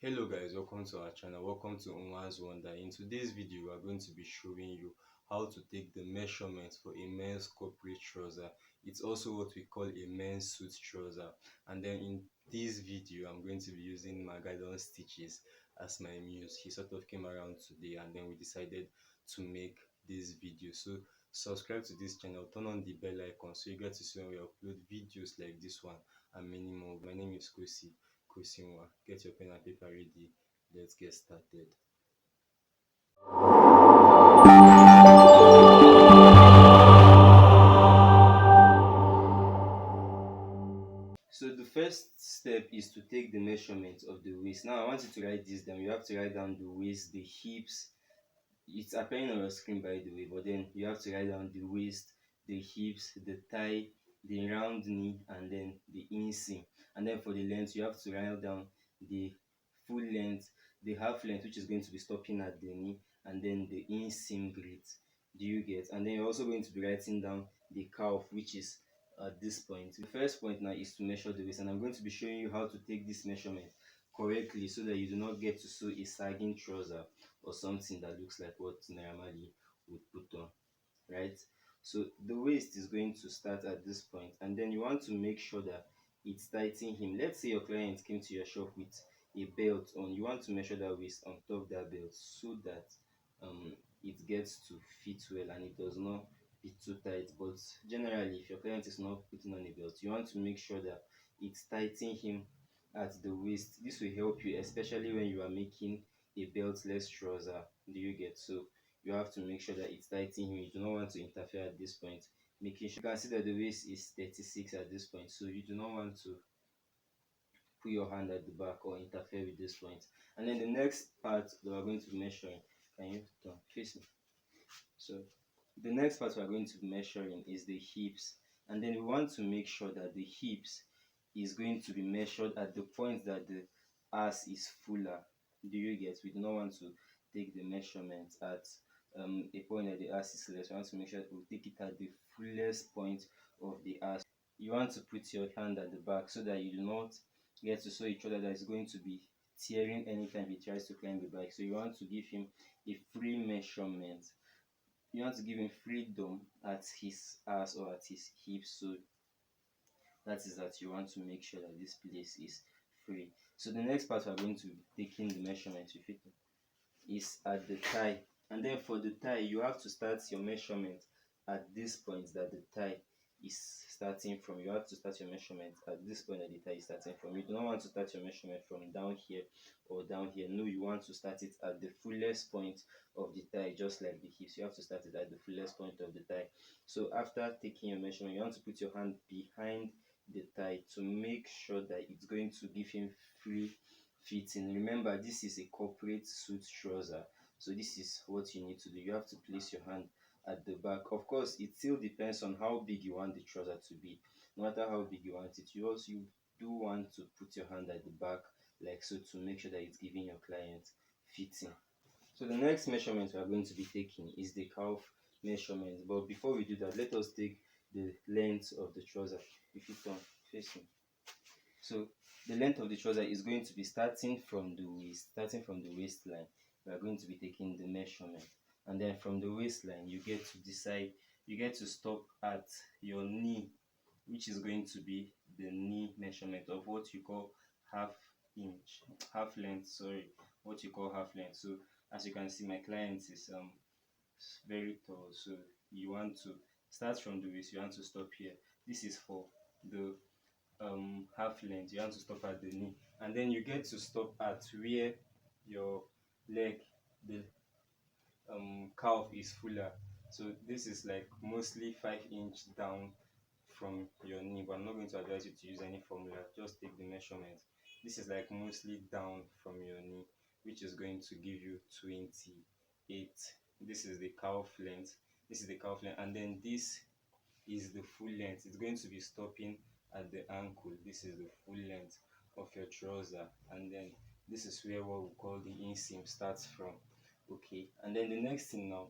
Hello guys, welcome to our channel. Welcome to NWA'S Wonder. In today's video, we are going to be showing you how to take the measurements for a men's corporate trouser. It's also what we call a men's suit trouser. And then in this video, I'm going to be using Magadon Stitches as my muse. He sort of came around today and then we decided to make this video. So subscribe to this channel, turn on the bell icon so you get to see when we upload videos like this one and many more. My name is Kosi. Kusinwa. Get your pen and paper ready. Let's get started. So the first step is to take the measurement of the waist. Now I want you to write this down. You have to write down the waist, the hips. It's appearing on your screen by the way, but then you have to write down the waist, the hips, the thigh, the round knee, and then the inseam. And then for the length, you have to write down the full length, the half length, which is going to be stopping at the knee, and then the inseam grit. Do you get? And then you're also going to be writing down the calf, which is at this point. The first point now is to measure the waist, and I'm going to be showing you how to take this measurement correctly so that you do not get to sew a sagging trouser or something that looks like what normally would put on, right? So the waist is going to start at this point, and then you want to make sure that it's tightening him. Let's say your client came to your shop with a belt on. You want to measure that waist on top of that belt so that it gets to fit well and it does not be too tight. But generally, if your client is not putting on a belt, you want to make sure that it's tightening him at the waist. This will help you, especially when you are making a beltless trouser. Do you get? So you have to make sure that it's tightening him. You do not want to interfere at this point, making sure you can see that the waist is 36 at this point, so you do not want to put your hand at the back or interfere with this point. And then the next part that we're going to be measuring, can you turn face me? So the next part we're going to be measuring is the hips, and then we want to make sure that the hips is going to be measured at the point that the ass is fuller. Do you get? We do not want to take the measurement at a point that the ass is less. We want to make sure that we take it at the fullest point of the ass. You want to put your hand at the back so that you do not get to sew each other that is going to be tearing anytime he tries to climb the bike. So you want to give him a free measurement. You want to give him freedom at his ass or at his hips, so that is that you want to make sure that this place is free. So the next part we are going to be taking the measurement with it is at the thigh, and then for the thigh you have to start your measurement at this point that the thigh is starting from. You have to start your measurement at this point that the thigh is starting from. You do not want to start your measurement from down here or down here. No, you want to start it at the fullest point of the thigh, just like the hips. You have to start it at the fullest point of the thigh. So after taking your measurement, you want to put your hand behind the thigh to make sure that it's going to give him free fitting. Remember, this is a corporate suit trouser, so this is what you need to do. You have to place your hand at the back. Of course, it still depends on how big you want the trouser to be. No matter how big you want it, you do want to put your hand at the back like so to make sure that it's giving your client fitting. So the next measurement we are going to be taking is the calf measurement. But before we do that, let us take the length of the trouser. If you turn facing, so the length of the trouser is going to be starting from the waistline. We are going to be taking the measurement, and then from the waistline you get to decide, you get to stop at your knee, which is going to be the knee measurement of what you call half inch, half length, sorry, what you call half length. So as you can see, my client is very tall, so you want to start from the waist, you want to stop here. This is for the half length. You want to stop at the knee, and then you get to stop at where your leg, the calf is fuller. So this is like mostly 5 inch down from your knee, but I'm not going to advise you to use any formula. Just take the measurement. This is like mostly down from your knee, which is going to give you 28. This is the calf length. This is the calf length, and then this is the full length. It's going to be stopping at the ankle. This is the full length of your trouser, and then this is where what we call the inseam starts from. Okay, and then the next thing now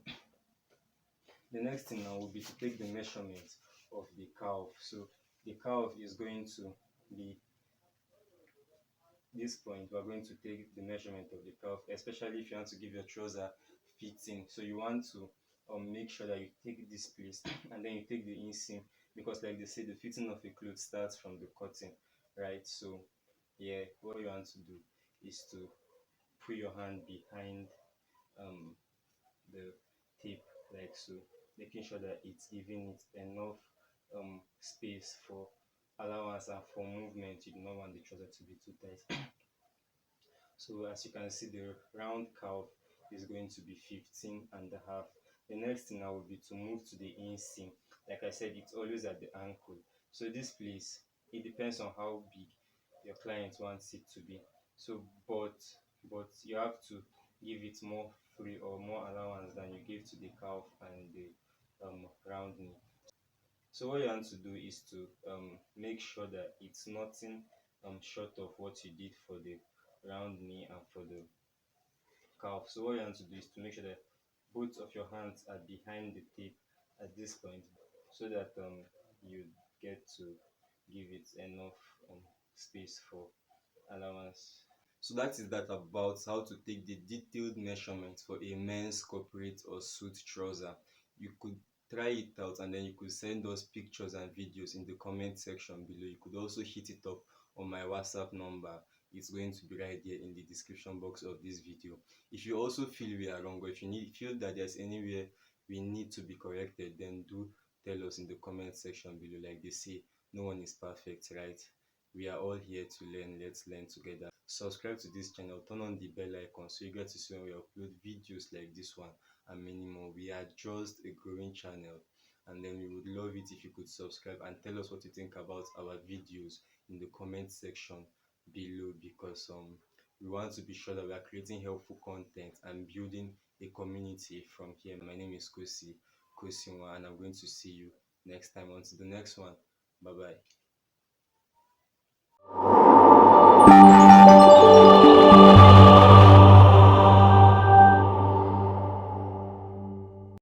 will be to take the measurement of the calf. So the calf is going to be, this point, we're going to take the measurement of the calf, especially if you want to give your trouser fitting. So you want to make sure that you take this place and then you take the inseam, because like they say, the fitting of a cloth starts from the cutting, right? So yeah, what you want to do is to put your hand behind um, the tape like so, making sure that it's giving it enough space for allowance and for movement. You do not want the trouser to be too tight. So as you can see, the round calf is going to be 15 and a half. The next thing now will be to move to the inseam. Like I said, it's always at the ankle. So this place, it depends on how big your client wants it to be. So but you have to give it more free or more allowance than you give to the calf and the round knee. So what you want to do is to make sure that it's nothing short of what you did for the round knee and for the calf. So what you want to do is to make sure that both of your hands are behind the tape at this point, so that you get to give it enough space for allowance. So that is that about how to take the detailed measurements for a men's corporate or suit trouser. You could try it out and then you could send us pictures and videos in the comment section below. You could also hit it up on my WhatsApp number. It's going to be right there in the description box of this video. If you also feel we are wrong, or if you feel that there's anywhere we need to be corrected, then do tell us in the comment section below. Like they say, no one is perfect, right? We are all here to learn. Let's learn together. Subscribe to this channel, turn on the bell icon so you get to see when we upload videos like this one and many more. We are just a growing channel, and then we would love it if you could subscribe and tell us what you think about our videos in the comment section below, because we want to be sure that we are creating helpful content and building a community from here. My name is Kosinwa, and I'm going to see you next time. Until the next one, bye bye.